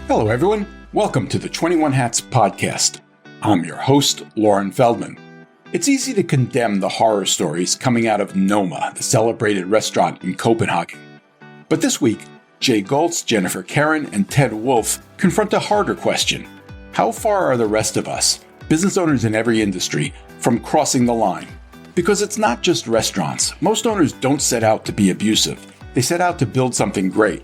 Hello, everyone. Welcome to the 21 Hats podcast. I'm your host, Lauren Feldman. It's easy to condemn the horror stories coming out of Noma, the celebrated restaurant in Copenhagen. But this week, Jay Goltz, Jennifer Kerhin, and Ted Wolfe confront a harder question. How far are the rest of us, business owners in every industry, from crossing the line? Because it's not just restaurants. Most owners don't set out to be abusive. They set out to build something great.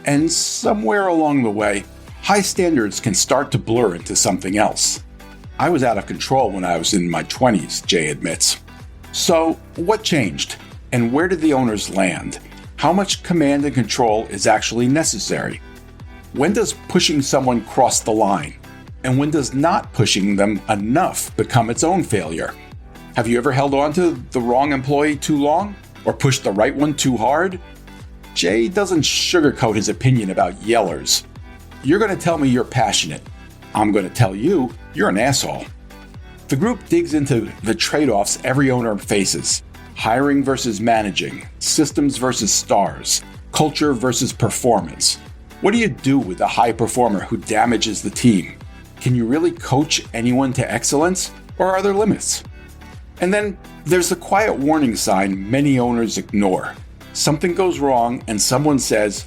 And somewhere along the way, high standards can start to blur into something else. I was out of control when I was in my 20s, Jay admits. So, what changed? And where did the owners land? How much command and control is actually necessary? When does pushing someone cross the line? And when does not pushing them enough become its own failure? Have you ever held on to the wrong employee too long? Or pushed the right one too hard? Jay doesn't sugarcoat his opinion about yellers. You're going to tell me you're passionate. I'm going to tell you you're an asshole. The group digs into the trade-offs every owner faces. Hiring versus managing, systems versus stars, culture versus performance. What do you do with a high performer who damages the team? Can you really coach anyone to excellence, or are there limits? And then there's the quiet warning sign many owners ignore. Something goes wrong and someone says,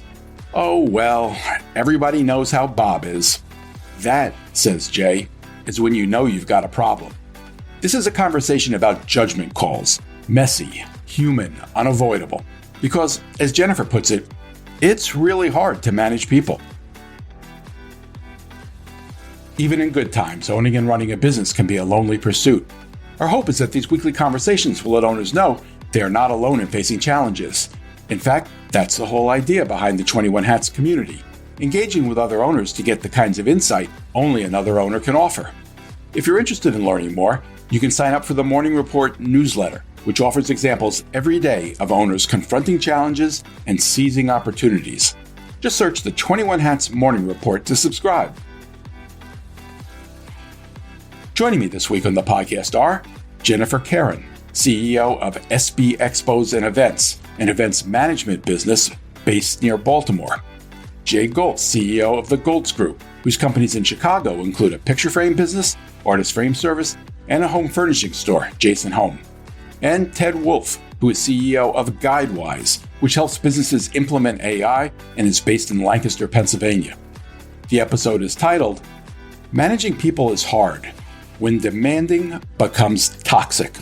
"Oh, well, everybody knows how Bob is." That, says Jay, is when you know you've got a problem. This is a conversation about judgment calls. Messy, human, unavoidable. Because, as Jennifer puts it, it's really hard to manage people. Even in good times, owning and running a business can be a lonely pursuit. Our hope is that these weekly conversations will let owners know they are not alone in facing challenges. In fact, that's the whole idea behind the 21 Hats community, engaging with other owners to get the kinds of insight only another owner can offer. If you're interested in learning more, you can sign up for the Morning Report newsletter, which offers examples every day of owners confronting challenges and seizing opportunities. Just search the 21 Hats Morning Report to subscribe. Joining me this week on the podcast are Jennifer Kerhin, CEO of SB Expos and Events, an events management business based near Baltimore. Jay Goltz, CEO of the Goltz Group, whose companies in Chicago include a picture frame business, artist frame service, and a home furnishing store, Jason Home. And Ted Wolfe, who is CEO of GuideWise, which helps businesses implement AI and is based in Lancaster, Pennsylvania. The episode is titled, "Managing People is Hard When Demanding Becomes Toxic."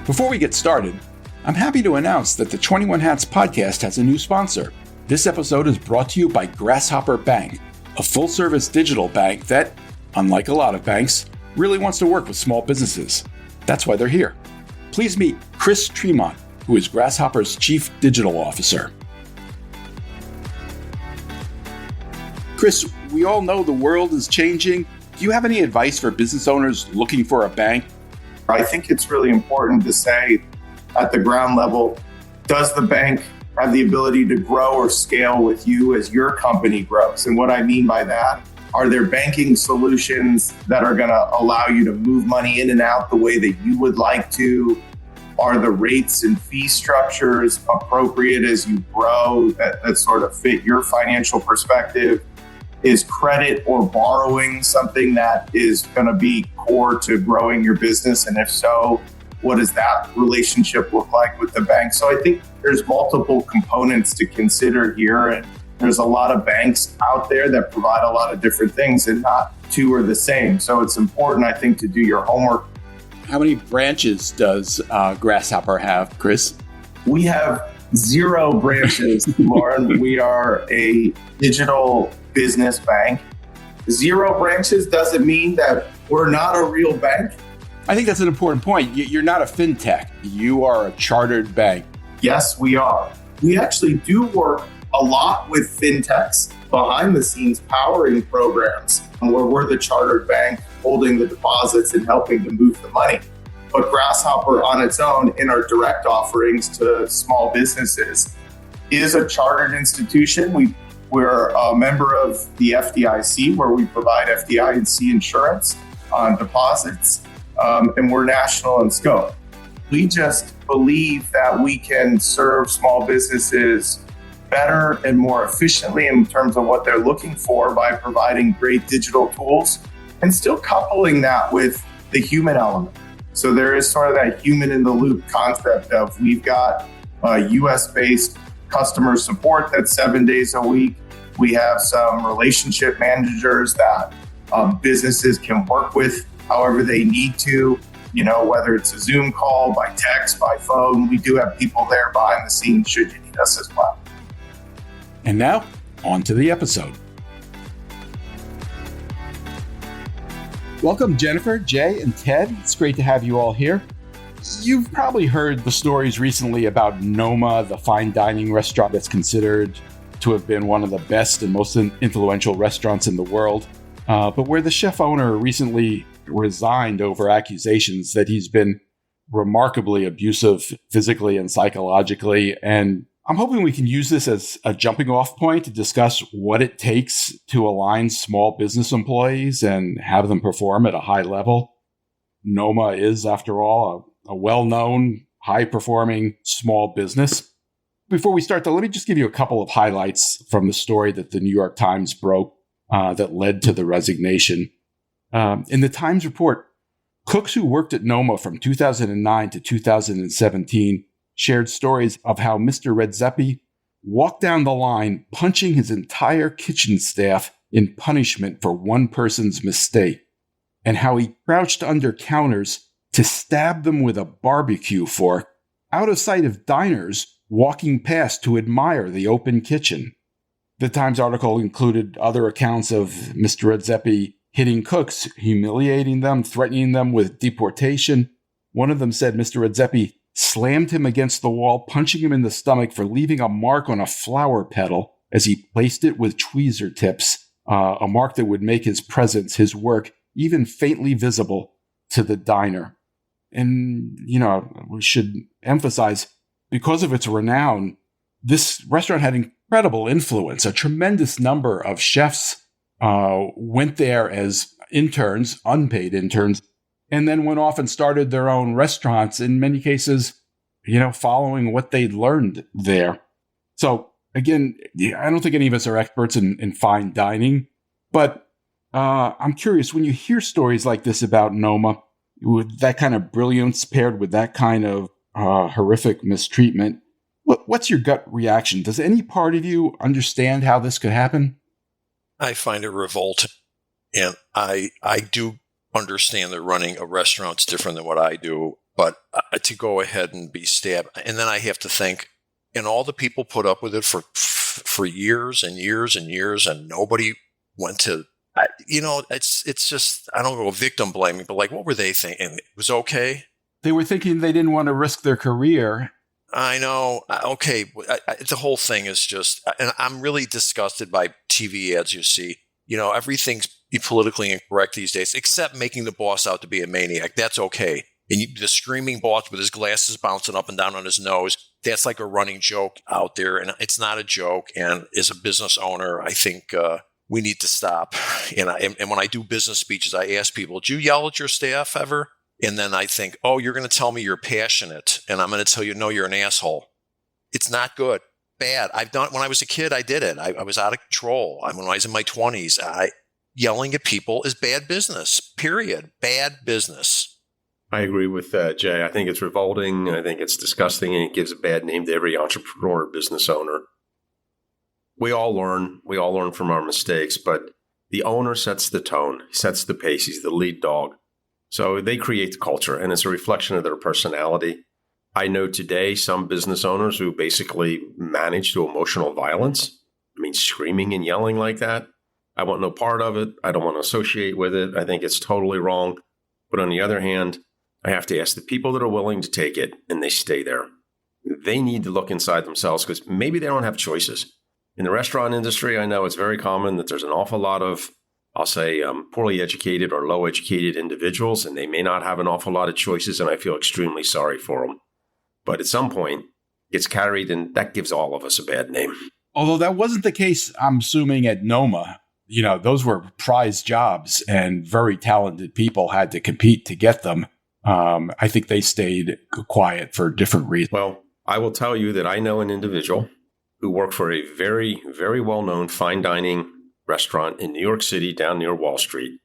Before we get started, I'm happy to announce that the 21 Hats podcast has a new sponsor. This episode is brought to you by Grasshopper Bank, a full-service digital bank that, unlike a lot of banks, really wants to work with small businesses. That's why they're here. Please meet Chris Tremont, who is Grasshopper's Chief Digital Officer. Chris, we all know the world is changing. Do you have any advice for business owners looking for a bank? I think it's really important to say at the ground level, does the bank have the ability to grow or scale with you as your company grows? And what I mean by that, are there banking solutions that are going to allow you to move money in and out the way that you would like to? Are the rates and fee structures appropriate as you grow that sort of fit your financial perspective? Is credit or borrowing something that is going to be core to growing your business? And if so, what does that relationship look like with the bank? So I think there's multiple components to consider here. And there's a lot of banks out there that provide a lot of different things and not two are the same. So it's important, I think, to do your homework. How many branches does Grasshopper have, Chris? We have 0 branches, Lauren. We are a digital business bank. 0 branches doesn't mean that we're not a real bank. I think that's an important point. You're not a fintech. You are a chartered bank. Yes, we are. We actually do work a lot with fintechs behind the scenes powering programs where we're the chartered bank holding the deposits and helping to move the money. But Grasshopper on its own in our direct offerings to small businesses is a chartered institution. We're a member of the FDIC, where we provide FDIC insurance on deposits, and we're national in scope. We just believe that we can serve small businesses better and more efficiently in terms of what they're looking for by providing great digital tools and still coupling that with the human element. So there is sort of that human in the loop concept of we've got US-based customer support that's 7 days a week. We have some relationship managers that businesses can work with however they need to, whether it's a Zoom call, by text, by phone. We do have people there behind the scenes should you need us as well. And now, on to the episode. Welcome, Jennifer, Jay, and Ted. It's great to have you all here. You've probably heard the stories recently about Noma, the fine dining restaurant that's considered to have been one of the best and most influential restaurants in the world, but where the chef owner recently resigned over accusations that he's been remarkably abusive physically and psychologically. And I'm hoping we can use this as a jumping off point to discuss what it takes to align small business employees and have them perform at a high level. Noma is, after all, a well-known, high-performing small business. Before we start, though, let me just give you a couple of highlights from the story that the New York Times broke that led to the resignation. In the Times report, cooks who worked at Noma from 2009 to 2017 shared stories of how Mr. Redzepi walked down the line punching his entire kitchen staff in punishment for one person's mistake, and how he crouched under counters to stab them with a barbecue fork out of sight of diners walking past to admire the open kitchen. The Times article included other accounts of Mr. Redzepi hitting cooks, humiliating them, threatening them with deportation. One of them said Mr. Redzepi slammed him against the wall, punching him in the stomach for leaving a mark on a flower petal as he placed it with tweezer tips, a mark that would make his presence, his work, even faintly visible to the diner. And, we should emphasize, because of its renown, this restaurant had incredible influence. A tremendous number of chefs went there as interns, unpaid interns, and then went off and started their own restaurants, in many cases, following what they'd learned there. So, again, I don't think any of us are experts in fine dining, but I'm curious, when you hear stories like this about Noma, with that kind of brilliance paired with that kind of horrific mistreatment, what's your gut reaction? Does any part of you understand how this could happen? I find it revolting. And I do understand that running a restaurant's different than what I do, but to go ahead and be stabbed, and then I have to think, and all the people put up with it for years and years and years, and nobody went to, it's just, I don't go victim blaming, but what were they thinking? It was okay? They were thinking they didn't want to risk their career. I know. Okay. The whole thing is just, and I'm really disgusted by TV ads you see. Everything's politically incorrect these days, except making the boss out to be a maniac. That's okay. And the screaming boss with his glasses bouncing up and down on his nose, that's like a running joke out there. And it's not a joke. And as a business owner, I think we need to stop. And when I do business speeches, I ask people, do you yell at your staff ever? And then I think, oh, you're going to tell me you're passionate. And I'm going to tell you, no, you're an asshole. It's not good. Bad. When I was a kid, I did it. I was out of control. When I was in my 20s, yelling at people is bad business, period. Bad business. I agree with Jay. I think it's revolting. I think it's disgusting, and it gives a bad name to every entrepreneur or business owner. We all learn. We all learn from our mistakes, but the owner sets the tone. He sets the pace. He's the lead dog. So they create the culture, and it's a reflection of their personality. I know today some business owners who basically manage to emotional violence. Screaming and yelling like that. I want no part of it. I don't want to associate with it. I think it's totally wrong. But on the other hand, I have to ask the people that are willing to take it, and they stay there. They need to look inside themselves, because maybe they don't have choices. In the restaurant industry, I know it's very common that there's an awful lot of, I'll say, poorly educated or low educated individuals, and they may not have an awful lot of choices, and I feel extremely sorry for them. But at some point, it's carried, and that gives all of us a bad name. Although that wasn't the case, I'm assuming, at Noma. Those were prized jobs, and very talented people had to compete to get them. I think they stayed quiet for different reasons. Well, I will tell you that I know an individual who worked for a very, very well-known fine dining restaurant in New York City down near Wall Street.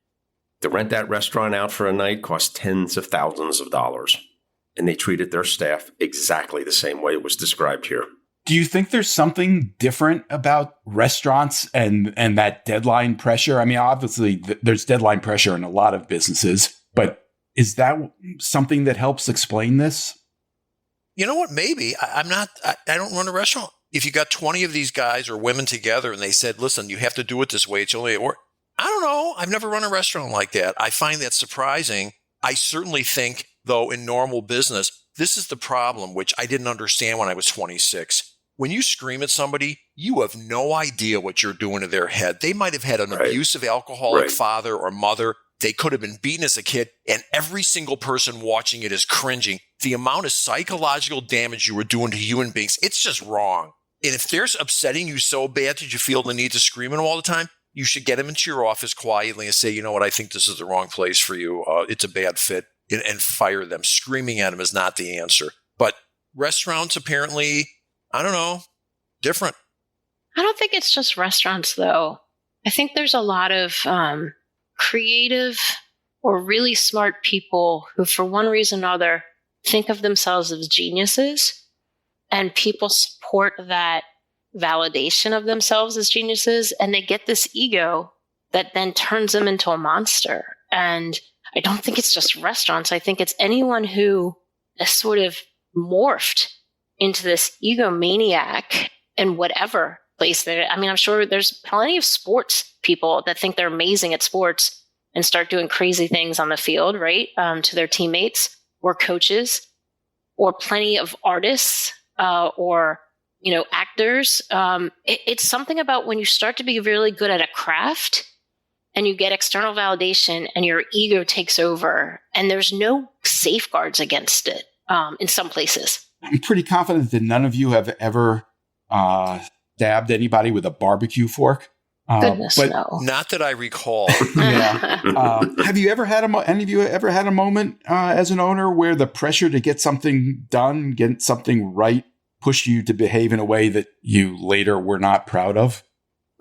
To rent that restaurant out for a night cost tens of thousands of dollars. And they treated their staff exactly the same way it was described here. Do you think there's something different about restaurants and that deadline pressure? I mean, obviously, there's deadline pressure in a lot of businesses, but is that something that helps explain this? You know what? Maybe. I don't run a restaurant. If you got 20 of these guys or women together and they said, listen, you have to do it this way, it's only at work. I don't know. I've never run a restaurant like that. I find that surprising. I certainly think, though, in normal business, this is the problem, which I didn't understand when I was 26. When you scream at somebody, you have no idea what you're doing to their head. They might have had an abusive alcoholic father or mother. They could have been beaten as a kid, and every single person watching it is cringing. The amount of psychological damage you were doing to human beings, it's just wrong. And if they're upsetting you so bad that you feel the need to scream at them all the time, you should get them into your office quietly and say, you know what, I think this is the wrong place for you. It's a bad fit, and fire them. Screaming at them is not the answer. But restaurants apparently, I don't know, different. I don't think it's just restaurants, though. I think there's a lot of creative or really smart people who, for one reason or another, think of themselves as geniuses, and people support that validation of themselves as geniuses, and they get this ego that then turns them into a monster. And I don't think it's just restaurants. I think it's anyone who is sort of morphed into this egomaniac in whatever place they're. I mean, I'm sure there's plenty of sports people that think they're amazing at sports and start doing crazy things on the field, right? To their teammates or coaches, or plenty of artists or actors. It's something about when you start to be really good at a craft and you get external validation and your ego takes over, and there's no safeguards against it in some places. I'm pretty confident that none of you have ever stabbed anybody with a barbecue fork. Goodness, no. Not that I recall. Yeah. Have you ever had any of you ever had a moment as an owner where the pressure to get something done, get something right, pushed you to behave in a way that you later were not proud of?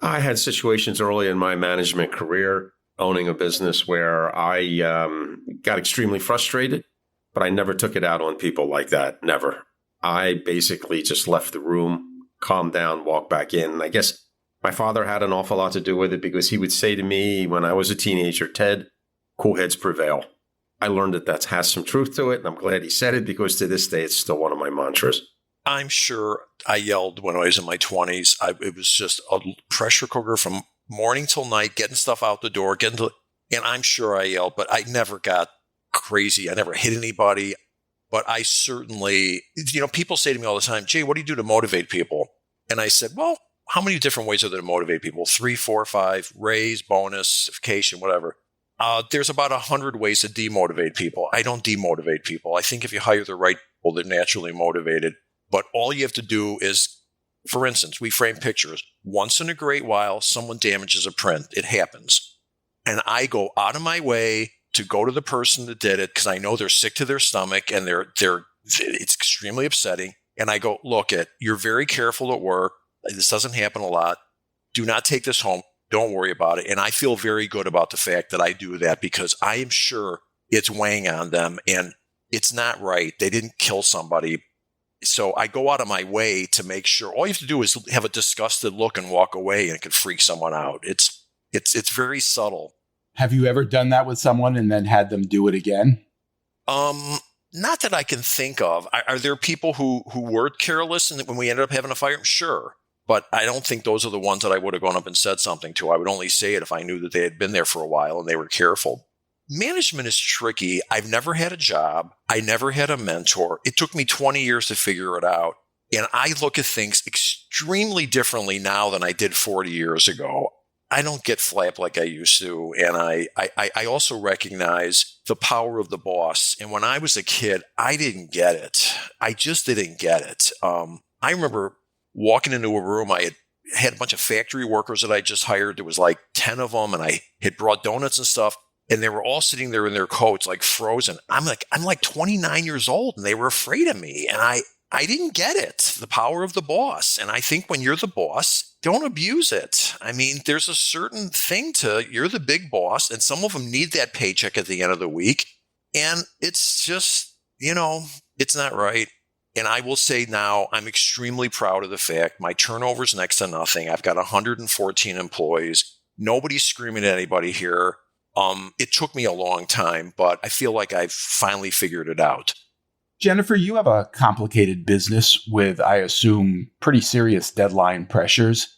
I had situations early in my management career owning a business where I got extremely frustrated, but I never took it out on people like that. Never. I basically just left the room, calmed down, walked back in. And I guess my father had an awful lot to do with it, because he would say to me when I was a teenager, Ted, cool heads prevail. I learned that has some truth to it, and I'm glad he said it, because to this day, it's still one of my mantras. I'm sure I yelled when I was in my 20s. It was just a pressure cooker from morning till night, getting stuff out the door, and I'm sure I yelled, but I never got crazy. I never hit anybody, but I certainly, people say to me all the time, Jay, what do you do to motivate people? And I said, well, how many different ways are there to motivate people? 3, 4, 5, raise, bonus, vacation, whatever. There's about 100 ways to demotivate people. I don't demotivate people. I think if you hire the right people, they're naturally motivated. But all you have to do is, for instance, we frame pictures. Once in a great while, someone damages a print. It happens. And I go out of my way to go to the person that did it, because I know they're sick to their stomach and it's extremely upsetting. And I go, look, you're very careful at work. This doesn't happen a lot. Do not take this home. Don't worry about it. And I feel very good about the fact that I do that, because I am sure it's weighing on them and it's not right. They didn't kill somebody. So I go out of my way to make sure. All you have to do is have a disgusted look and walk away, and it could freak someone out. It's very subtle. Have you ever done that with someone and then had them do it again? Not that I can think of. Are there people who were careless and when we ended up having a fight? Sure. But I don't think those are the ones that I would have gone up and said something to. I would only say it if I knew that they had been there for a while and they were careful. Management is tricky. I've never had a job. I never had a mentor. It took me 20 years to figure it out. And I look at things extremely differently now than I did 40 years ago. I don't get flapped like I used to. And I also recognize the power of the boss. And when I was a kid, I didn't get it. I just didn't get it. I remember walking into a room. I had a bunch of factory workers that I just hired. There was like 10 of them, and I had brought donuts and stuff. And they were all sitting there in their coats, like frozen. I'm like 29 years old, and they were afraid of me. And I didn't get it, the power of the boss. And I think when you're the boss, don't abuse it. I mean, there's a certain thing to, you're the big boss, and some of them need that paycheck at the end of the week. And it's just, it's not right. And I will say now, I'm extremely proud of the fact my turnover's next to nothing. I've got 114 employees. Nobody's screaming at anybody here. It took me a long time, but I feel like I've finally figured it out. Jennifer, you have a complicated business with, I assume, pretty serious deadline pressures.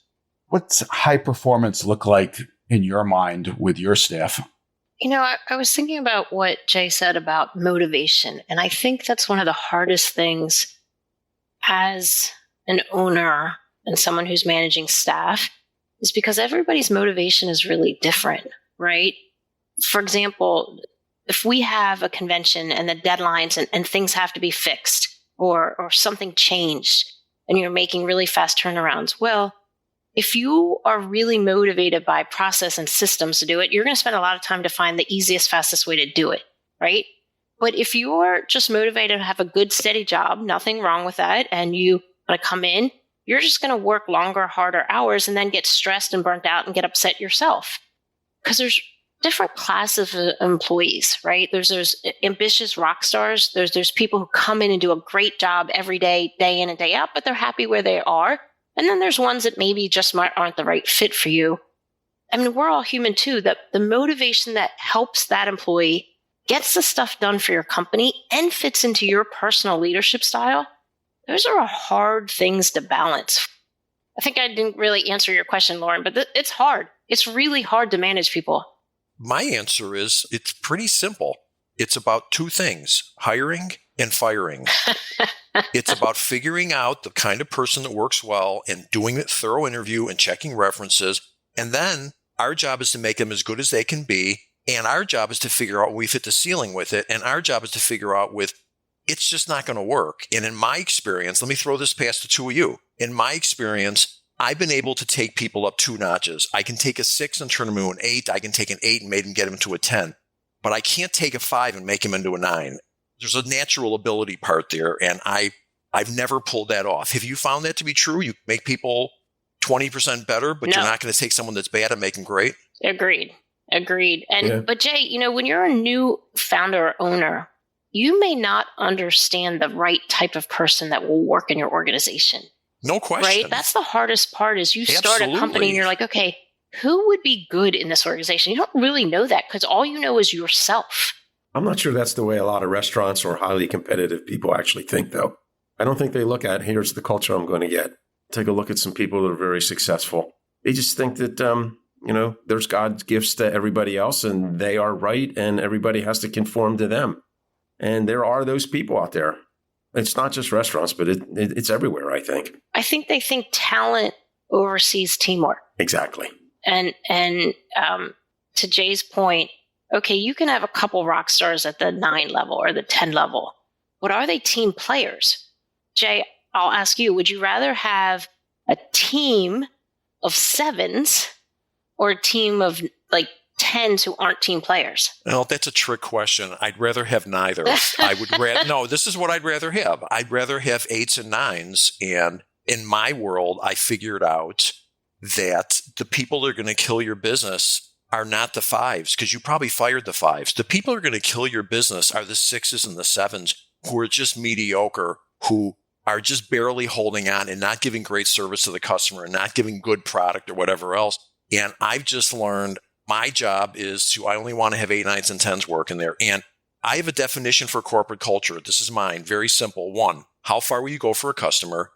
What's high performance look like in your mind with your staff? I was thinking about what Jay said about motivation, and I think that's one of the hardest things as an owner and someone who's managing staff, is because everybody's motivation is really different, right? For example, if we have a convention and the deadlines and things have to be fixed or something changed and you're making really fast turnarounds, well, if you are really motivated by process and systems to do it, you're going to spend a lot of time to find the easiest, fastest way to do it, right? But if you're just motivated to have a good, steady job, nothing wrong with that, and you want to come in, you're just going to work longer, harder hours and then get stressed and burnt out and get upset yourself. Because there's different classes of employees, right? There's ambitious rock stars. There's people who come in and do a great job every day, day in and day out, but they're happy where they are. And then there's ones that maybe just aren't the right fit for you. I mean, we're all human too. The motivation that helps that employee, gets the stuff done for your company, and fits into your personal leadership style, those are hard things to balance. I think I didn't really answer your question, Lauren, but it's hard. It's really hard to manage people. My answer is it's pretty simple. It's about two things, hiring and firing. It's about figuring out the kind of person that works well and doing a thorough interview and checking references. And then our job is to make them as good as they can be. And our job is to figure out we've hit the ceiling with it. And our job is to figure out it's just not going to work. And in my experience, let me throw this past the two of you. In my experience, I've been able to take people up 2 notches. I can take a 6 and turn them into an 8. I can take an 8 and get them to a 10. But I can't take a 5 and make them into a 9. There's a natural ability part there, and I've never pulled that off. Have you found that to be true? You make people 20% better, but You're not going to take someone that's bad and make them great? Agreed. And But Jay, when you're a new founder or owner, you may not understand the right type of person that will work in your organization. No question. Right? That's the hardest part is you start a company and you're like, okay, who would be good in this organization? You don't really know that because all you know is yourself. I'm not sure that's the way a lot of restaurants or highly competitive people actually think, though. I don't think they look at, here's the culture I'm going to get. Take a look at some people that are very successful. They just think that, there's God's gifts to everybody else and they are right and everybody has to conform to them. And there are those people out there. It's not just restaurants, but it's everywhere, I think. I think they think talent oversees teamwork. Exactly. And to Jay's point, okay, you can have a couple rock stars at the 9 level or the 10 level, but are they team players? Jay, I'll ask you, would you rather have a team of 7s or a team of 10s who aren't team players? Well, that's a trick question. I'd rather have neither. No, this is what I'd rather have. I'd rather have 8s and 9s. And in my world, I figured out that the people that are going to kill your business are not the 5s, because you probably fired the 5s. The people who are going to kill your business are the 6s and the 7s who are just mediocre, who are just barely holding on and not giving great service to the customer and not giving good product or whatever else. And I've just learned my job is I only want to have 8, 9s, and 10s working there. And I have a definition for corporate culture. This is mine. Very simple. 1, how far will you go for a customer?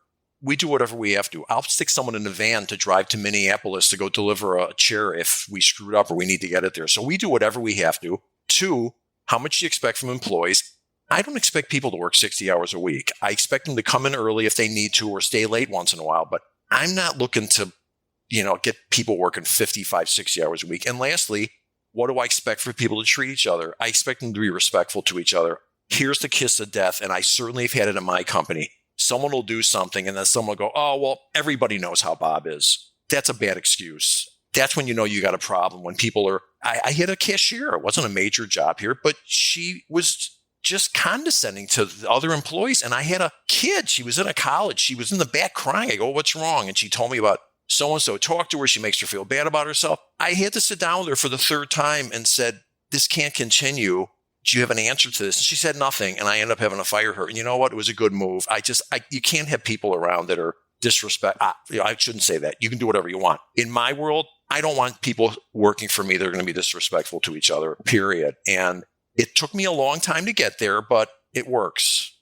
We do whatever we have to. I'll stick someone in a van to drive to Minneapolis to go deliver a chair if we screwed up or we need to get it there. So we do whatever we have to. 2, how much do you expect from employees? I don't expect people to work 60 hours a week. I expect them to come in early if they need to or stay late once in a while. But I'm not looking to get people working 55, 60 hours a week. And lastly, what do I expect for people to treat each other? I expect them to be respectful to each other. Here's the kiss of death, and I certainly have had it in my company. Someone will do something, and then someone will go, oh, well, everybody knows how Bob is. That's a bad excuse. That's when you know you got a problem. When people are, I hit a cashier. It wasn't a major job here, but she was just condescending to the other employees. And I had a kid. She was in a college. She was in the back crying. I go, what's wrong? And she told me about so-and-so. Talk to her. She makes her feel bad about herself. I had to sit down with her for the third time and said, this can't continue. Do you have an answer to this? And she said nothing. And I ended up having to fire her. And you know what? It was a good move. You can't have people around that are I shouldn't say that. You can do whatever you want. In my world, I don't want people working for me that are going to be disrespectful to each other, period. And it took me a long time to get there, but it works.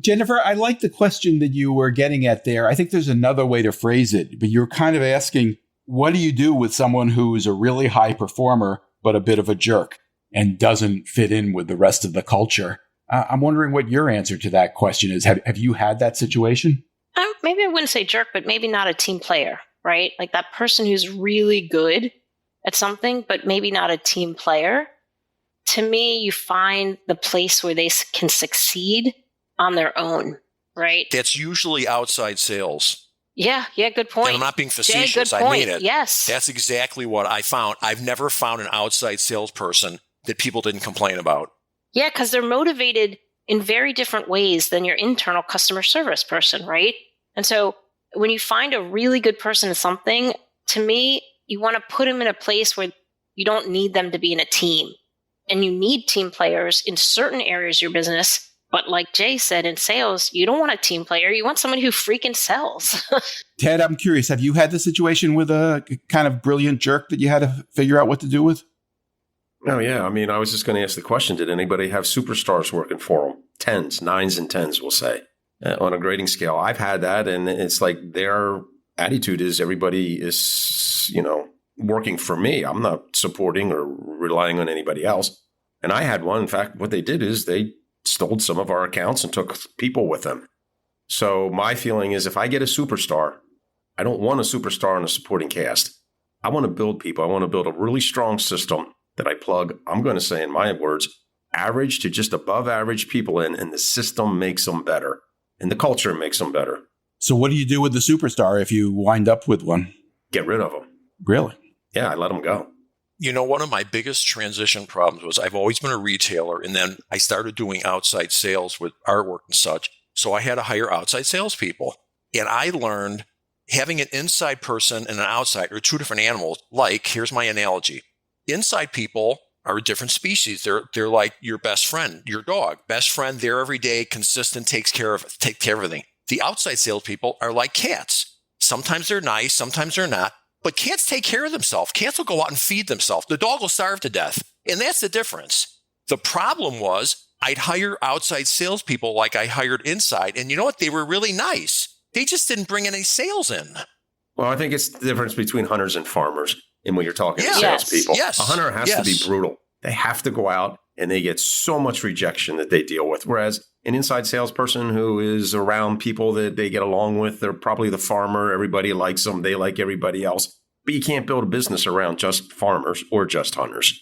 Jennifer, I like the question that you were getting at there. I think there's another way to phrase it, but you're kind of asking, what do you do with someone who is a really high performer, but a bit of a jerk and doesn't fit in with the rest of the culture? I'm wondering what your answer to that question is. Have you had that situation? Maybe I wouldn't say jerk, but maybe not a team player, right? Like that person who's really good at something, but maybe not a team player. To me, you find the place where they can succeed on their own, right? That's usually outside sales. Yeah, good point. And I'm not being facetious. Jay, good point. I mean it. Yes. That's exactly what I found. I've never found an outside salesperson that people didn't complain about. Yeah, because they're motivated in very different ways than your internal customer service person, right? And so when you find a really good person in something, to me, you want to put them in a place where you don't need them to be in a team. And you need team players in certain areas of your business. But like Jay said, in sales, you don't want a team player. You want someone who freaking sells. Ted, I'm curious. Have you had the situation with a kind of brilliant jerk that you had to figure out what to do with? Oh, yeah. I mean, I was just going to ask the question, did anybody have superstars working for them? 10s, 9s, and 10s, we'll say, on a grading scale. I've had that, and it's like their attitude is everybody is, working for me. I'm not supporting or relying on anybody else. And I had one. In fact, what they did is they stole some of our accounts and took people with them. So my feeling is if I get a superstar, I don't want a superstar in a supporting cast. I want to build people. I want to build a really strong system that I plug, I'm going to say in my words, average to just above average people in, and the system makes them better. And the culture makes them better. So what do you do with the superstar if you wind up with one? Get rid of them. Really? Yeah, I let them go. One of my biggest transition problems was I've always been a retailer, and then I started doing outside sales with artwork and such. So I had to hire outside salespeople. And I learned having an inside person and an outside are two different animals. Like, here's my analogy. Inside people are a different species. They're like your best friend, your dog. Best friend, there every day, consistent, take care of everything. The outside salespeople are like cats. Sometimes they're nice, sometimes they're not. But cats take care of themselves. Cats will go out and feed themselves. The dog will starve to death. And that's the difference. The problem was I'd hire outside salespeople like I hired inside. And you know what? They were really nice. They just didn't bring any sales in. Well, I think it's the difference between hunters and farmers in when you're talking to Yes. salespeople. Yes. A hunter has to be Yes. brutal. They have to go out and they get so much rejection that they deal with. Whereas an inside salesperson who is around people that they get along with, they're probably the farmer. Everybody likes them. They like everybody else. But you can't build a business around just farmers or just hunters.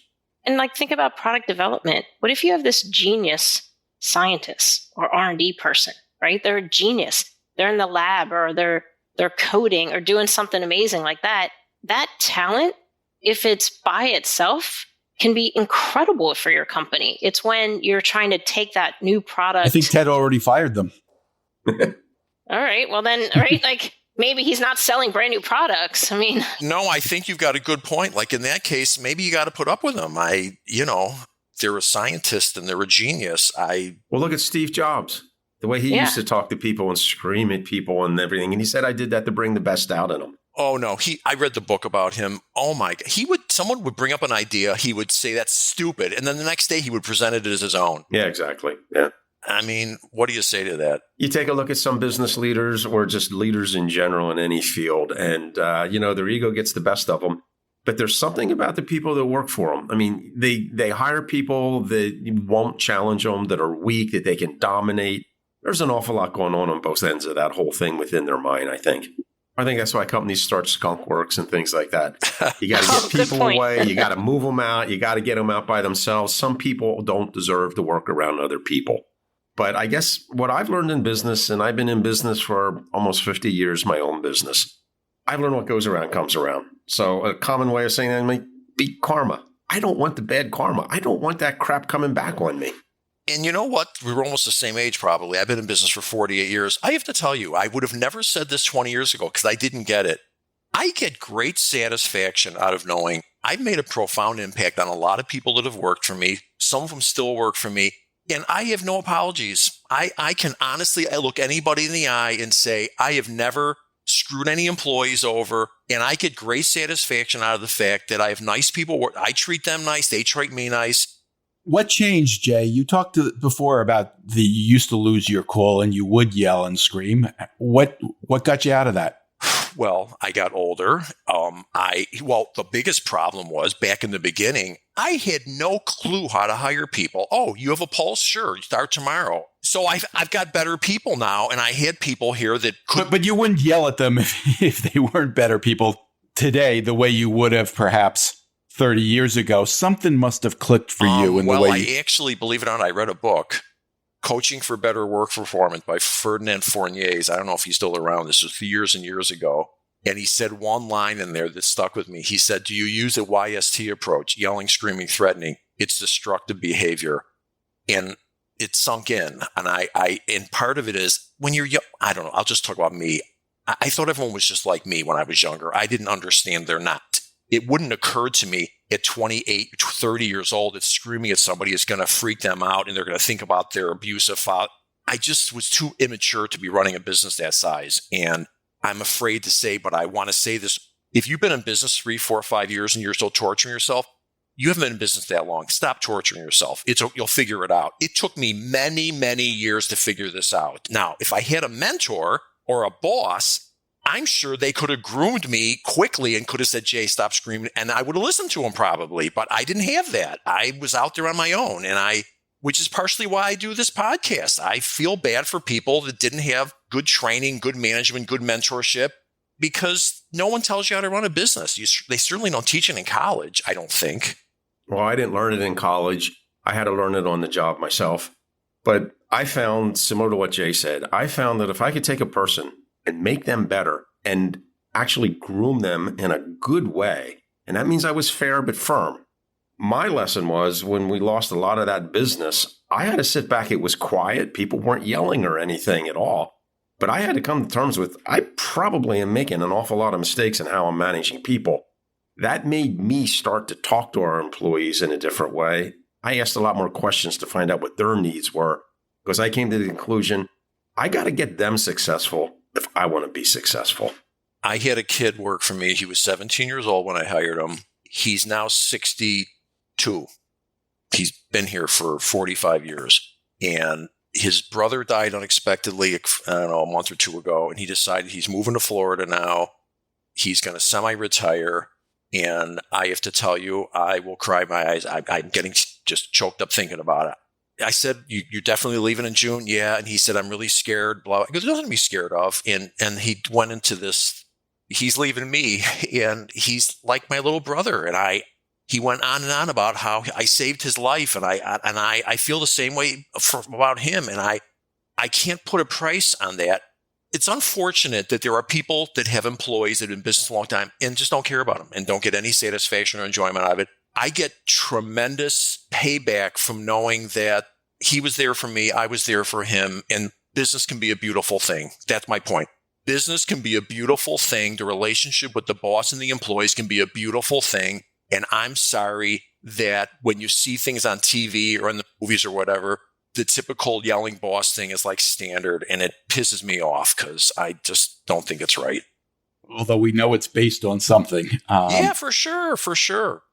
And think about product development. What if you have this genius scientist or R&D person, right? They're a genius. They're in the lab or they're coding or doing something amazing like that. That talent, if it's by itself, can be incredible for your company. It's when you're trying to take that new product. I think Ted already fired them. All right. Well then, right? Maybe he's not selling brand new products. I mean, No, I think you've got a good point. Like in that case, maybe you got to put up with them. They're a scientist and they're a genius. Well, look at Steve Jobs. The way he used to talk to people and scream at people and everything. And he said, I did that to bring the best out in them. Oh no, I read the book about him. Oh my God. Someone would bring up an idea. He would say that's stupid. And then the next day he would present it as his own. Yeah, exactly. Yeah. I mean, what do you say to that? You take a look at some business leaders or just leaders in general in any field, and, their ego gets the best of them. But there's something about the people that work for them. I mean, they hire people that won't challenge them, that are weak, that they can dominate. There's an awful lot going on both ends of that whole thing within their mind, I think. I think that's why companies start skunk works and things like that. You got to get people away. You got to move them out. You got to get them out by themselves. Some people don't deserve to work around other people. But I guess what I've learned in business, and I've been in business for almost 50 years, my own business, I've learned what goes around comes around. So a common way of saying that might be karma. I don't want the bad karma. I don't want that crap coming back on me. And you know what? We were almost the same age, probably. I've been in business for 48 years. I have to tell you, I would have never said this 20 years ago because I didn't get it. I get great satisfaction out of knowing I've made a profound impact on a lot of people that have worked for me. Some of them still work for me. And I have no apologies. I can honestly, I look anybody in the eye and say, I have never screwed any employees over. And I get great satisfaction out of the fact that I have nice people. I treat them nice. They treat me nice. What changed, Jay? You talked before about you used to lose your cool and you would yell and scream. What got you out of that? Well, I got older. The biggest problem was back in the beginning, I had no clue how to hire people. Oh, you have a pulse? Sure. Start tomorrow. So I've got better people now. And I had people here that could. But you wouldn't yell at them if they weren't better people today, the way you would have perhaps 30 years ago. Something must have clicked for you. I actually, believe it or not, I read a book, Coaching for Better Work Performance by Ferdinand Fournier. I don't know if he's still around. This was years and years ago. And he said one line in there that stuck with me. He said, do you use a YST approach? Yelling, screaming, threatening. It's destructive behavior. And it sunk in. And part of it is when you're young, I don't know. I'll just talk about me. I thought everyone was just like me when I was younger. I didn't understand they're not. It wouldn't occur to me at 28, 30 years old that screaming at somebody is going to freak them out and they're going to think about their abusive father. I just was too immature to be running a business that size. And I'm afraid to say, but I want to say this. If you've been in business 3, 4, 5 years and you're still torturing yourself, you haven't been in business that long. Stop torturing yourself. You'll figure it out. It took me many, many years to figure this out. Now, if I had a mentor or a boss, I'm sure they could have groomed me quickly and could have said, Jay, stop screaming. And I would have listened to them probably, but I didn't have that. I was out there on my own, which is partially why I do this podcast. I feel bad for people that didn't have good training, good management, good mentorship, because no one tells you how to run a business. They certainly don't teach it in college, I don't think. Well, I didn't learn it in college. I had to learn it on the job myself. But I found, similar to what Jay said, I found that if I could take a person and make them better and actually groom them in a good way, and that means I was fair but firm. My lesson was when we lost a lot of that business, I had to sit back. It was quiet. People weren't yelling or anything at all. But I had to come to terms with, I probably am making an awful lot of mistakes in how I'm managing people. That made me start to talk to our employees in a different way. I asked a lot more questions to find out what their needs were, because I came to the conclusion, I got to get them successful if I want to be successful. I had a kid work for me. He was 17 years old when I hired him. He's now 62. He's been here for 45 years. And his brother died unexpectedly, I don't know, a month or two ago. And he decided he's moving to Florida now. He's going to semi-retire. And I have to tell you, I will cry my eyes. I'm getting just choked up thinking about it. I said, you're definitely leaving in June? Yeah. And he said, I'm really scared. Blah. I go, there's nothing to be scared of. And he went into this, he's leaving me. And he's like my little brother. And he went on and on about how I saved his life. And I feel the same way about him. And I can't put a price on that. It's unfortunate that there are people that have employees that have been in business a long time and just don't care about them and don't get any satisfaction or enjoyment out of it. I get tremendous payback from knowing that he was there for me, I was there for him, and business can be a beautiful thing. That's my point. Business can be a beautiful thing. The relationship with the boss and the employees can be a beautiful thing. And I'm sorry that when you see things on TV or in the movies or whatever, the typical yelling boss thing is like standard, and it pisses me off because I just don't think it's right. Although we know it's based on something. Yeah, for sure.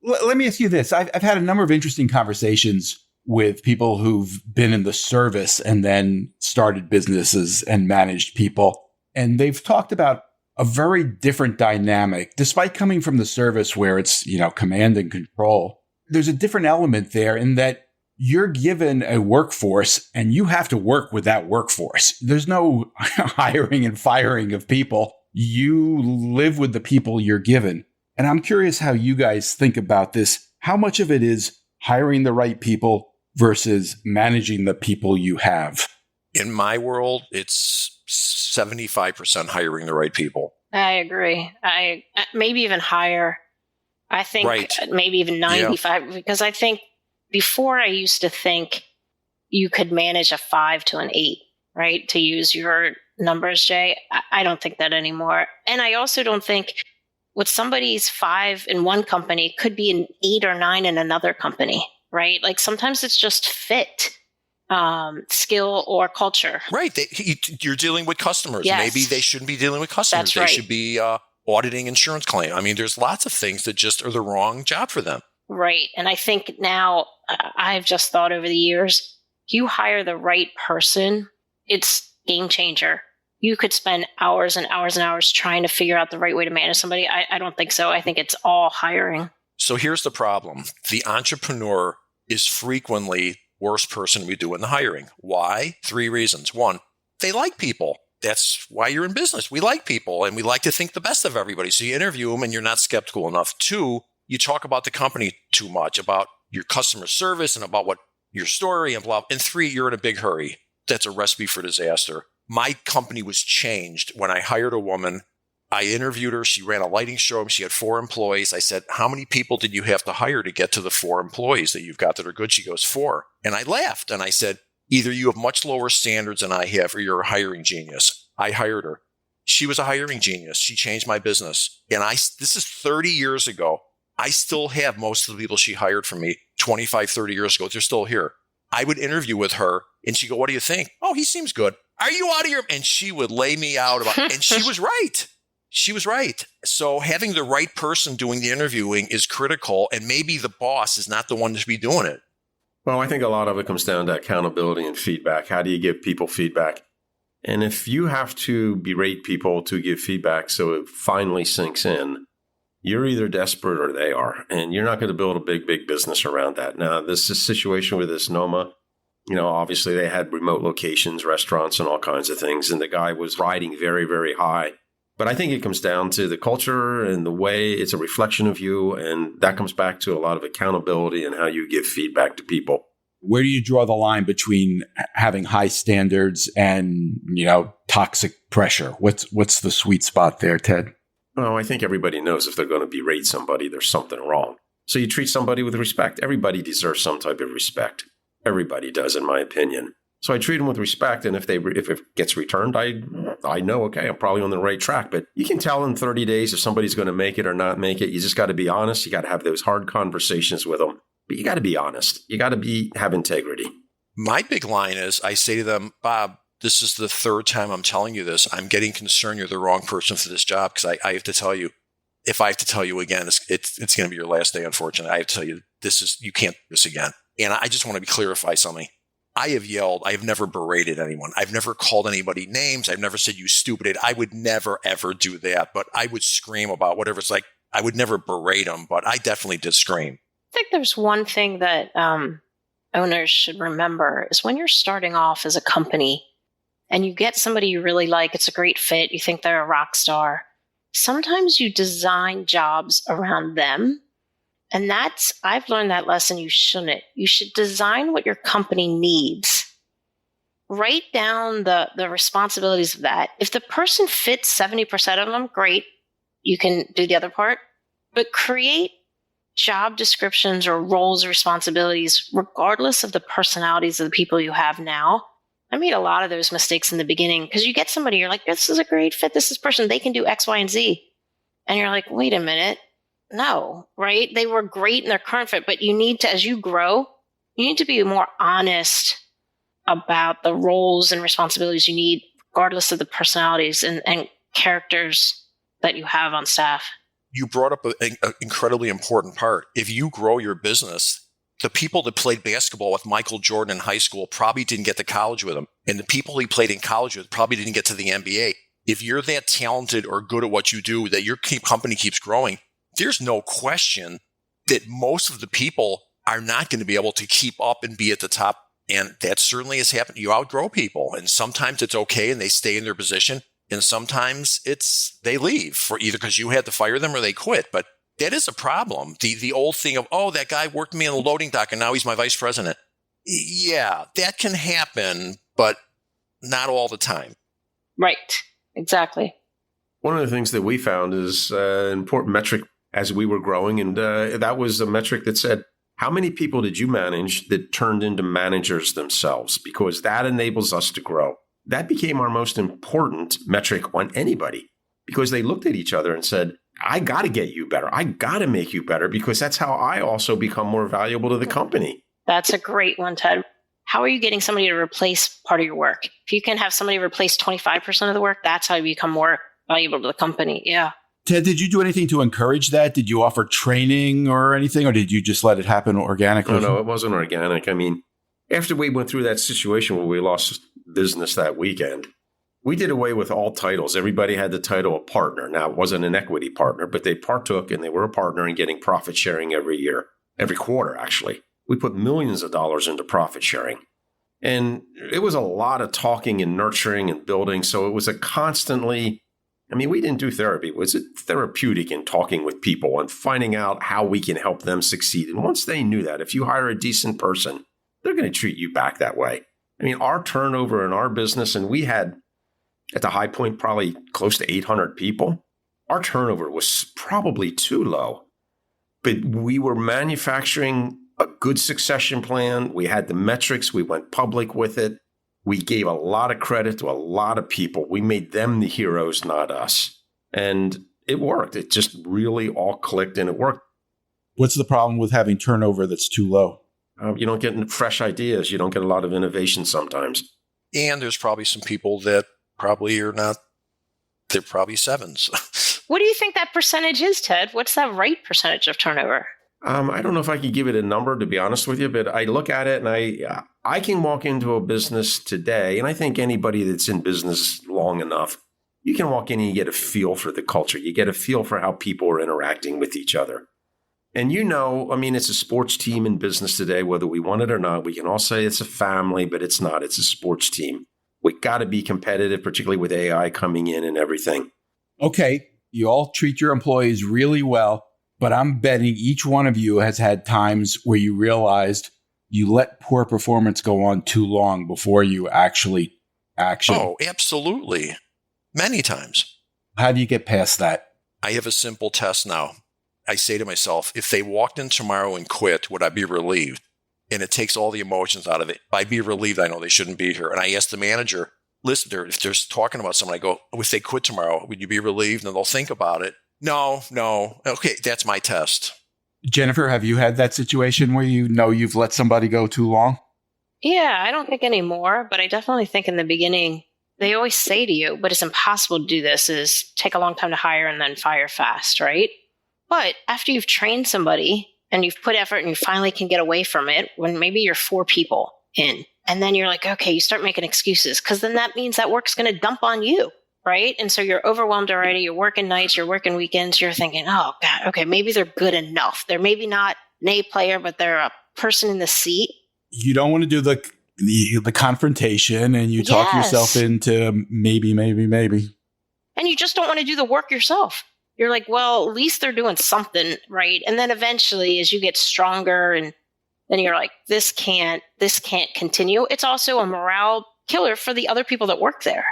Let me ask you this. I've had a number of interesting conversations with people who've been in the service and then started businesses and managed people. And they've talked about a very different dynamic, despite coming from the service where it's, command and control. There's a different element there in that you're given a workforce and you have to work with that workforce. There's no hiring and firing of people. You live with the people you're given. And I'm curious how you guys think about this. How much of it is hiring the right people versus managing the people you have? In my world, it's 75% hiring the right people. I agree. I maybe even higher. I think maybe even 95, because I think before I used to think you could manage a 5 to an 8, right? To use your numbers, Jay. I don't think that anymore. And I also don't think what somebody's 5 in one company could be an 8 or 9 in another company, right? Like sometimes it's just fit, skill or culture. Right. You're dealing with customers. Yes. Maybe they shouldn't be dealing with customers. That's they right. should be auditing insurance claim. I mean, there's lots of things that just are the wrong job for them. Right. And I think now I've just thought over the years, you hire the right person, it's game changer. You could spend hours and hours and hours trying to figure out the right way to manage somebody. I don't think so. I think it's all hiring. So here's the problem. The entrepreneur is frequently the worst person we do in the hiring. Why? 3 reasons. 1, they like people. That's why you're in business. We like people and we like to think the best of everybody. So you interview them and you're not skeptical enough. 2, you talk about the company too much, about your customer service and about what your story and blah. And 3, you're in a big hurry. That's a recipe for disaster. My company was changed when I hired a woman. I interviewed her. She ran a lighting show. She had 4 employees. I said, how many people did you have to hire to get to the 4 employees that you've got that are good? She goes, 4. And I laughed and I said, either you have much lower standards than I have or you're a hiring genius. I hired her. She was a hiring genius. She changed my business. And this is 30 years ago. I still have most of the people she hired from me 25, 30 years ago. They're still here. I would interview with her and she'd go, what do you think? Oh, he seems good. Are you out of your... And she would lay me out about... And she was right. She was right. So having the right person doing the interviewing is critical. And maybe the boss is not the one to be doing it. Well, I think a lot of it comes down to accountability and feedback. How do you give people feedback? And if you have to berate people to give feedback so it finally sinks in, you're either desperate or they are. And you're not going to build a big, big business around that. Now, this is a situation with this Noma. Obviously they had remote locations, restaurants, and all kinds of things. And the guy was riding very, very high. But I think it comes down to the culture and the way it's a reflection of you. And that comes back to a lot of accountability and how you give feedback to people. Where do you draw the line between having high standards and, toxic pressure? What's the sweet spot there, Ted? Well, I think everybody knows if they're going to berate somebody, there's something wrong. So you treat somebody with respect. Everybody deserves some type of respect. Everybody does, in my opinion. So I treat them with respect, and if it gets returned, I know, okay, I'm probably on the right track. But you can tell in 30 days if somebody's going to make it or not make it. You just got to be honest. You got to have those hard conversations with them. But you got to be honest. You got to have integrity. My big line is I say to them, Bob, this is the 3rd time I'm telling you this. I'm getting concerned you're the wrong person for this job because I have to tell you, if I have to tell you again, it's going to be your last day, unfortunately. I have to tell you, you can't do this again. And I just want to clarify something. I have yelled. I have never berated anyone. I've never called anybody names. I've never said you stupid. I would never, ever do that. But I would scream about whatever it's like. I would never berate them, but I definitely did scream. I think there's one thing that owners should remember is when you're starting off as a company and you get somebody you really like, it's a great fit, you think they're a rock star, sometimes you design jobs around them. And I've learned that lesson, you shouldn't. You should design what your company needs. Write down the responsibilities of that. If the person fits 70% of them, great, you can do the other part. But create job descriptions or roles or responsibilities, regardless of the personalities of the people you have now. I made a lot of those mistakes in the beginning because you get somebody, you're like, this is a great fit. This person, they can do X, Y, and Z. And you're like, wait a minute. No, right? They were great in their current fit, but you need to, as you grow, you need to be more honest about the roles and responsibilities you need, regardless of the personalities and characters that you have on staff. You brought up an incredibly important part. If you grow your business, the people that played basketball with Michael Jordan in high school probably didn't get to college with him. And the people he played in college with probably didn't get to the NBA. If you're that talented or good at what you do, that your company keeps growing, there's no question that most of the people are not going to be able to keep up and be at the top. And that certainly has happened. You outgrow people. And sometimes it's okay and they stay in their position. And sometimes they leave for either because you had to fire them or they quit. But that is a problem. The old thing of, oh, that guy worked me in the loading dock and now he's my vice president. Yeah, that can happen, but not all the time. Right. Exactly. One of the things that we found is an important metric as we were growing. And that was a metric that said, How many people did you manage that turned into managers themselves? Because that enables us to grow. That became our most important metric on anybody, because they looked at each other and said, I got to get you better. I got to make you better, because that's how I also become more valuable to the company. That's a great one, Ted. How are you getting somebody to replace part of your work? If you can have somebody replace 25% of the work, that's how you become more valuable to the company. Yeah. Ted, did you do anything to encourage that? Did you offer training or anything, or did you just let it happen organically? No, it wasn't organic. I mean, after we went through that situation where we lost business that weekend, we did away with all titles. Everybody had the title of partner. Now, it wasn't an equity partner, but they partook and they were a partner in getting profit sharing every year, every quarter, actually. We put millions of dollars into profit sharing. And it was a lot of talking and nurturing and building. So it was a constantly, I mean, we didn't do therapy. It was therapeutic in talking with people and finding out how we can help them succeed. And once they knew that, if you hire a decent person, they're going to treat you back that way. I mean, our turnover in our business, and we had at the high point probably close to 800 people. Our turnover was probably too low, but we were manufacturing a good succession plan. We had the metrics. We went public with it. We gave a lot of credit to a lot of people. We made them the heroes, not us. And it worked. It just really all clicked and it worked. What's the problem with having turnover that's too low? You don't get fresh ideas. You don't get a lot of innovation sometimes. And there's probably some people that probably are not, they're probably sevens. What do you think that percentage is, Ted? What's that right percentage of turnover? I don't know if I could give it a number, to be honest with you, but I look at it and I can walk into a business today, and I think anybody that's in business long enough, you can walk in and you get a feel for the culture. You get a feel for how people are interacting with each other. And I mean, it's a sports team in business today, whether we want it or not. We can all say it's a family, but it's not. It's a sports team. We got to be competitive, particularly with AI coming in and everything. Okay, you all treat your employees really well, but I'm betting each one of you has had times where you realized you let poor performance go on too long before you actually action. Oh, absolutely. Many times. How do you get past that? I have a simple test now. I say to myself, if they walked in tomorrow and quit, would I be relieved? And it takes all the emotions out of it. If I be relieved, I know they shouldn't be here. And I ask the manager, listen, if they're talking about someone, I go, if they quit tomorrow, would you be relieved? And they'll think about it. No. Okay, that's my test. Jennifer, have you had that situation where you know you've let somebody go too long? Yeah, I don't think anymore, but I definitely think in the beginning, they always say to you, but it's impossible to do this, is take a long time to hire and then fire fast, right? But after you've trained somebody and you've put effort and you finally can get away from it, when maybe you're 4 people in, and then you're like, okay, you start making excuses, because then that means that work's going to dump on you, right? And so you're overwhelmed already. You're working nights, you're working weekends. You're thinking, oh, God, okay, maybe they're good enough. They're maybe not an A player, but they're a person in the seat. You don't want to do the confrontation, and you talk yourself into maybe. And you just don't want to do the work yourself. You're like, well, at least they're doing something, right? And then eventually, as you get stronger, and then you're like, this can't continue. It's also a morale killer for the other people that work there,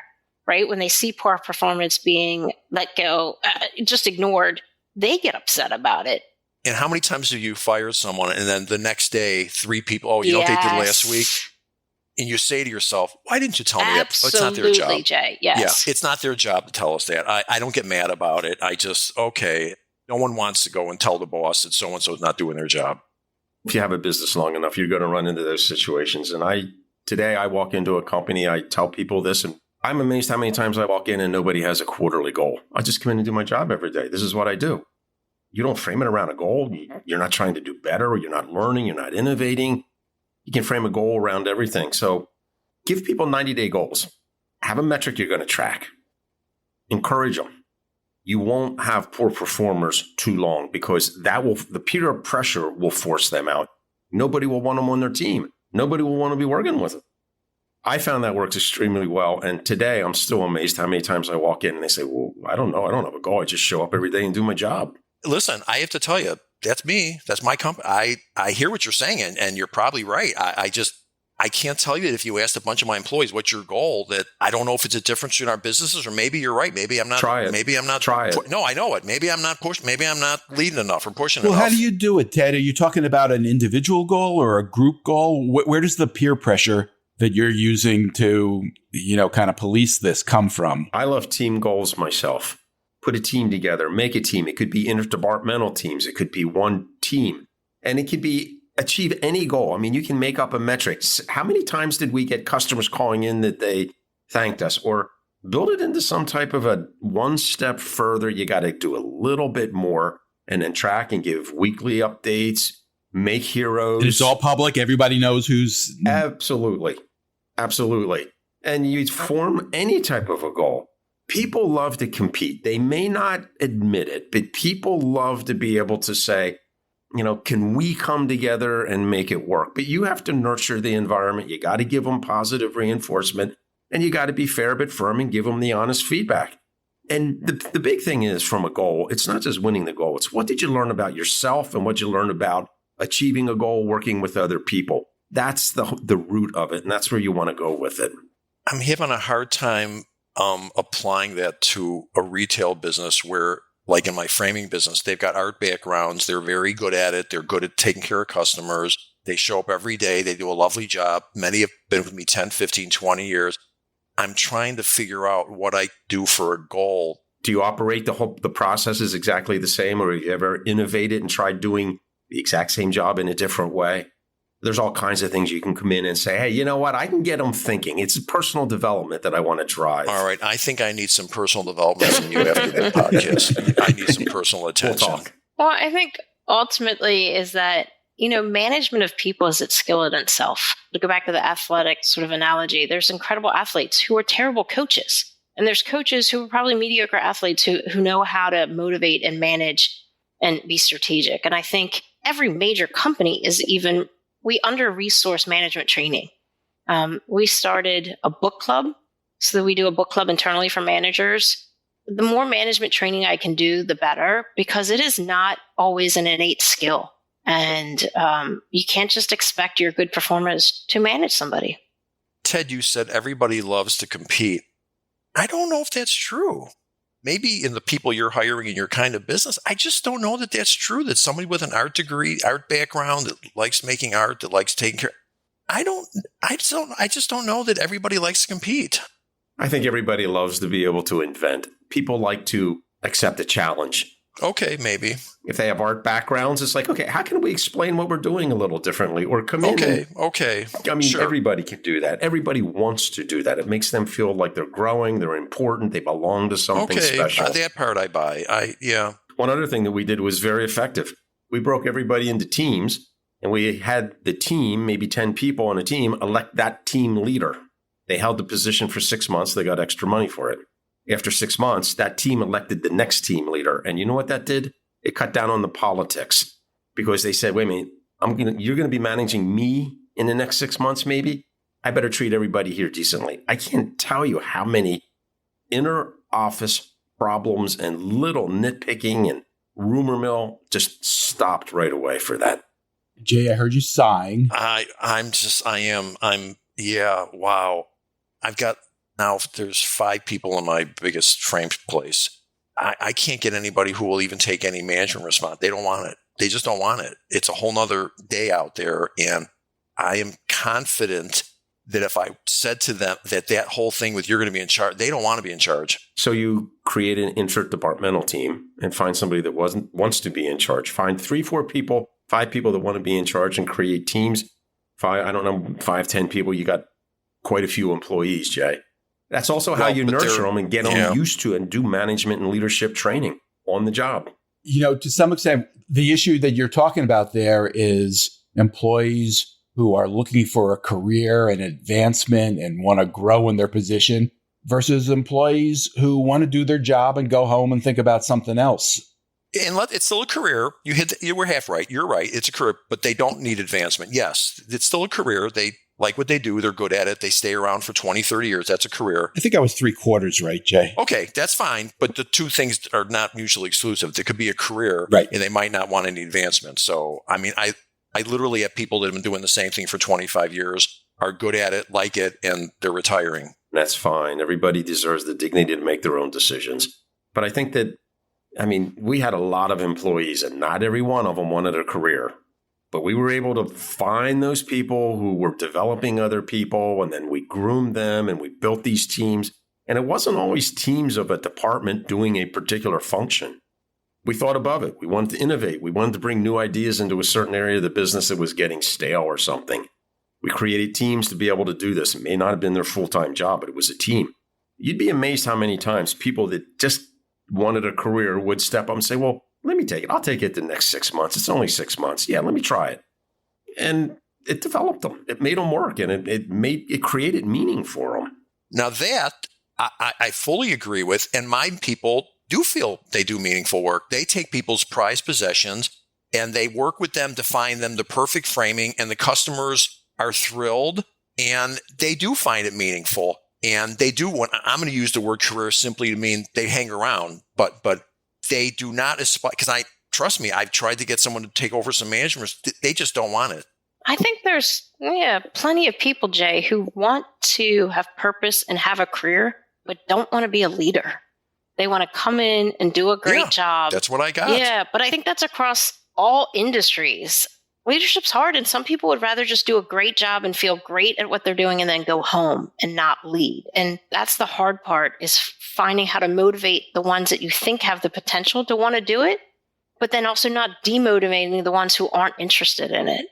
right? When they see poor performance being let go, just ignored, they get upset about it. And how many times have you fired someone and then the next day, 3 people, you know what they did last week? And you say to yourself, why didn't you tell me that? It's not their job. Absolutely, Jay. Yes. Yeah, it's not their job to tell us that. I don't get mad about it. I just, okay, no one wants to go and tell the boss that so-and-so is not doing their job. If you have a business long enough, you're going to run into those situations. And today I walk into a company, I tell people this, and I'm amazed how many times I walk in and nobody has a quarterly goal. I just come in and do my job every day. This is what I do. You don't frame it around a goal. You're not trying to do better, or you're not learning, you're not innovating. You can frame a goal around everything. So give people 90-day goals. Have a metric you're going to track. Encourage them. You won't have poor performers too long, because the peer pressure will force them out. Nobody will want them on their team. Nobody will want to be working with them. I found that works extremely well. And today I'm still amazed how many times I walk in and they say, well, I don't know. I don't have a goal. I just show up every day and do my job. Listen, I have to tell you, that's me. That's my company. I hear what you're saying, and you're probably right. I can't tell you that if you asked a bunch of my employees, what's your goal, that I don't know if it's a difference in our businesses, or maybe you're right. Maybe I'm not. Try it. Maybe I'm not. Try it. No, I know it. Maybe I'm not pushing. Maybe I'm not leading enough or pushing enough. Well, how do you do it, Ted? Are you talking about an individual goal or a group goal? Where does the peer pressure that you're using to, kind of police this come from? I love team goals myself. Put a team together, make a team. It could be interdepartmental teams. It could be one team. And it could be achieve any goal. I mean, you can make up a metric. How many times did we get customers calling in that they thanked us? Or build it into some type of a one step further. You got to do a little bit more and then track and give weekly updates, make heroes. And it's all public. Everybody knows who's... Absolutely. Absolutely. And you form any type of a goal. People love to compete. They may not admit it, but people love to be able to say, can we come together and make it work? But you have to nurture the environment. You got to give them positive reinforcement, and you got to be fair but firm and give them the honest feedback. And the big thing is, from a goal, it's not just winning the goal. It's what did you learn about yourself and what you learn about achieving a goal, working with other people. That's the root of it, and that's where you want to go with it. I'm having a hard time applying that to a retail business where, like in my framing business, they've got art backgrounds. They're very good at it. They're good at taking care of customers. They show up every day. They do a lovely job. Many have been with me 10, 15, 20 years. I'm trying to figure out what I do for a goal. Do you operate the process is exactly the same, or have you ever innovated and tried doing the exact same job in a different way? There's all kinds of things you can come in and say, hey, you know what? I can get them thinking. It's personal development that I want to drive. All right. I think I need some personal development from you after the podcast. I need some personal attention. We'll talk. Well, I think ultimately is that, management of people is its skill in itself. To go back to the athletic sort of analogy, there's incredible athletes who are terrible coaches. And there's coaches who are probably mediocre athletes who know how to motivate and manage and be strategic. And I think every major company we under-resource management training. We started a book club, so that we do a book club internally for managers. The more management training I can do, the better, because it is not always an innate skill. And you can't just expect your good performers to manage somebody. Ted, you said everybody loves to compete. I don't know if that's true. Maybe in the people you're hiring in your kind of business, I just don't know that that's true, that somebody with an art degree, art background, that likes making art, that likes taking care. I just don't know that everybody likes to compete. I think everybody loves to be able to invent. People like to accept a challenge. Okay, maybe. If they have art backgrounds, it's like, okay, how can we explain what we're doing a little differently? Or come in. Okay. I mean, sure. Everybody can do that. Everybody wants to do that. It makes them feel like they're growing, they're important, they belong to something special. That part I buy. Yeah. One other thing that we did was very effective. We broke everybody into teams, and we had the team, maybe 10 people on a team, elect that team leader. They held the position for 6 months. They got extra money for it. After 6 months, that team elected the next team leader. And you know what that did? It cut down on the politics, because they said, wait a minute, you're going to be managing me in the next 6 months, maybe? I better treat everybody here decently. I can't tell you how many inner office problems and little nitpicking and rumor mill just stopped right away for that. Jay, I heard you sighing. Wow. I've got, now there's 5 people in my biggest frame place. I can't get anybody who will even take any management response. They don't want it. They just don't want it. It's a whole nother day out there. And I am confident that if I said to them that whole thing with you're going to be in charge, they don't want to be in charge. So you create an interdepartmental team and find somebody that wants to be in charge. Find 3-4 people, 5 people that want to be in charge, and create teams. 5, 10 people. You got quite a few employees, Jay. That's also how you nurture them and get them used to and do management and leadership training on the job. To some extent, the issue that you're talking about there is employees who are looking for a career and advancement and want to grow in their position versus employees who want to do their job and go home and think about something else. And it's still a career. You were half right. You're right. It's a career, but they don't need advancement. Yes, it's still a career. They like what they do. They're good at it. They stay around for 20, 30 years. That's a career. I think I was 3/4 right, Jay. Okay, that's fine. But the two things are not mutually exclusive. There could be a career, right, and they might not want any advancement. So, I mean, I literally have people that have been doing the same thing for 25 years are good at it, like it, and they're retiring. That's fine. Everybody deserves the dignity to make their own decisions. But I think that, we had a lot of employees and not every one of them wanted a career. But we were able to find those people who were developing other people, and then we groomed them and we built these teams. And it wasn't always teams of a department doing a particular function. We thought above it. We wanted to innovate. We wanted to bring new ideas into a certain area of the business that was getting stale or something. We created teams to be able to do this. It may not have been their full-time job, but it was a team. You'd be amazed how many times people that just wanted a career would step up and say, well, let me take it. I'll take it the next 6 months. It's only 6 months. Yeah, let me try it. And it developed them. It made them work, and it created meaning for them. Now that I fully agree with, and my people do feel they do meaningful work. They take people's prized possessions and they work with them to find them the perfect framing, and the customers are thrilled and they do find it meaningful. And they do want, I'm going to use the word career simply to mean they hang around, but they do not aspire, because trust me, I've tried to get someone to take over some management. They just don't want it. I think there's plenty of people, Jay, who want to have purpose and have a career, but don't want to be a leader. They want to come in and do a great job. That's what I got. Yeah, but I think that's across all industries. Leadership's hard, and some people would rather just do a great job and feel great at what they're doing and then go home and not lead. And that's the hard part, is finding how to motivate the ones that you think have the potential to want to do it, but then also not demotivating the ones who aren't interested in it.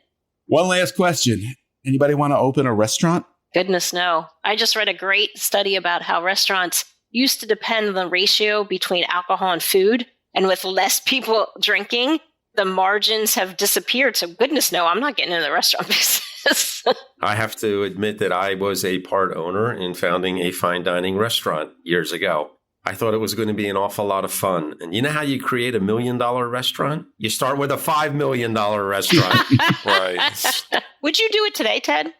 One last question. Anybody want to open a restaurant? Goodness, no. I just read a great study about how restaurants used to depend on the ratio between alcohol and food. And with less people drinking, the margins have disappeared. So goodness, no, I'm not getting in the restaurant business. I have to admit that I was a part owner in founding a fine dining restaurant years ago. I thought it was going to be an awful lot of fun. And you know how you create $1 million restaurant? You start with a $5 million restaurant. Right. Would you do it today, Ted?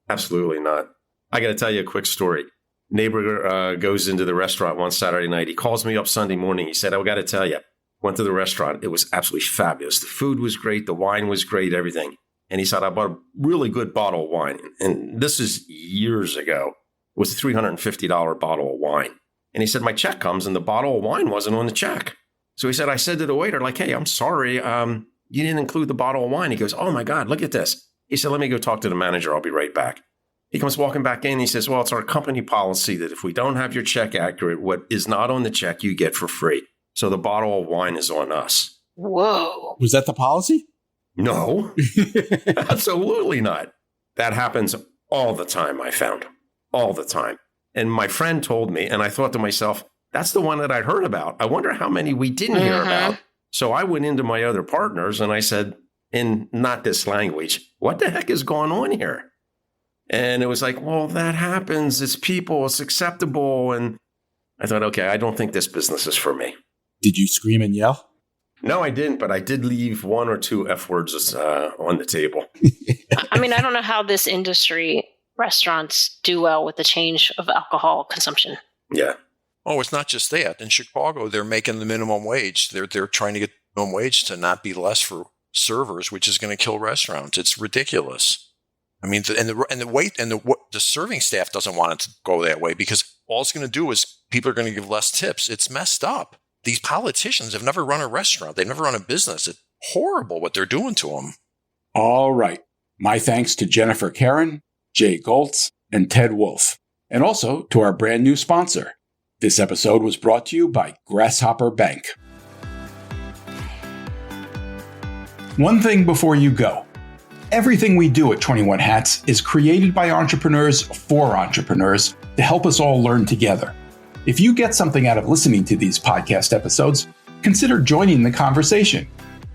Absolutely not. I got to tell you a quick story. Neighbor goes into the restaurant one Saturday night. He calls me up Sunday morning. He said, I got to tell you, went to the restaurant. It was absolutely fabulous. The food was great. The wine was great, everything. And he said, I bought a really good bottle of wine. And this is years ago. It was a $350 bottle of wine. And he said, my check comes and the bottle of wine wasn't on the check. So he said, I said to the waiter, like, hey, I'm sorry. You didn't include the bottle of wine. He goes, oh my God, look at this. He said, let me go talk to the manager. I'll be right back. He comes walking back in. He says, well, it's our company policy that if we don't have your check accurate, what is not on the check, you get for free. So the bottle of wine is on us. Whoa. Was that the policy? No, absolutely not. That happens all the time, I found. All the time. And my friend told me, and I thought to myself, that's the one that I heard about. I wonder how many we didn't hear about. So I went into my other partners and I said, in not this language, what the heck is going on here? And it was like, well, that happens. It's people. It's acceptable. And I thought, okay, I don't think this business is for me. Did you scream and yell? No, I didn't, but I did leave 1 or 2 F words on the table. I mean, I don't know how this industry, restaurants, do well with the change of alcohol consumption. Yeah. Oh, it's not just that. In Chicago, they're making the minimum wage. They're trying to get the minimum wage to not be less for servers, which is going to kill restaurants. It's ridiculous. I mean, the serving staff doesn't want it to go that way, because all it's going to do is people are going to give less tips. It's messed up. These politicians have never run a restaurant. They've never run a business. It's horrible what they're doing to them. All right. My thanks to Jennifer Kerhin, Jay Goltz, and Ted Wolf, and also to our brand new sponsor. This episode was brought to you by Grasshopper Bank. One thing before you go. Everything we do at 21 Hats is created by entrepreneurs for entrepreneurs to help us all learn together. If you get something out of listening to these podcast episodes, consider joining the conversation.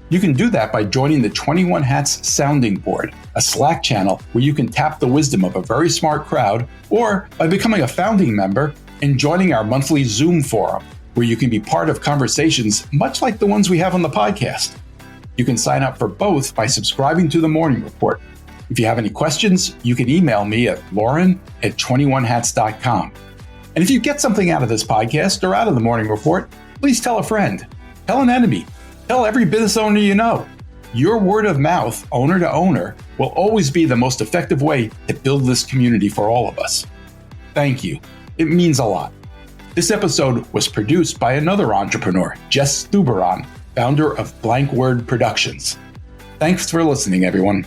You can do that by joining the 21 Hats Sounding Board, a Slack channel where you can tap the wisdom of a very smart crowd, or by becoming a founding member and joining our monthly Zoom forum, where you can be part of conversations much like the ones we have on the podcast. You can sign up for both by subscribing to the Morning Report. If you have any questions, you can email me at lauren@21hats.com. And if you get something out of this podcast or out of the Morning Report, please tell a friend, tell an enemy, tell every business owner you know. Your word of mouth, owner to owner, will will always be the most effective way to build this community for all of us. Thank you. It means a lot. This episode was produced by another entrepreneur, Jess Stuberon, founder of Blank Word Productions. Thanks for listening, everyone.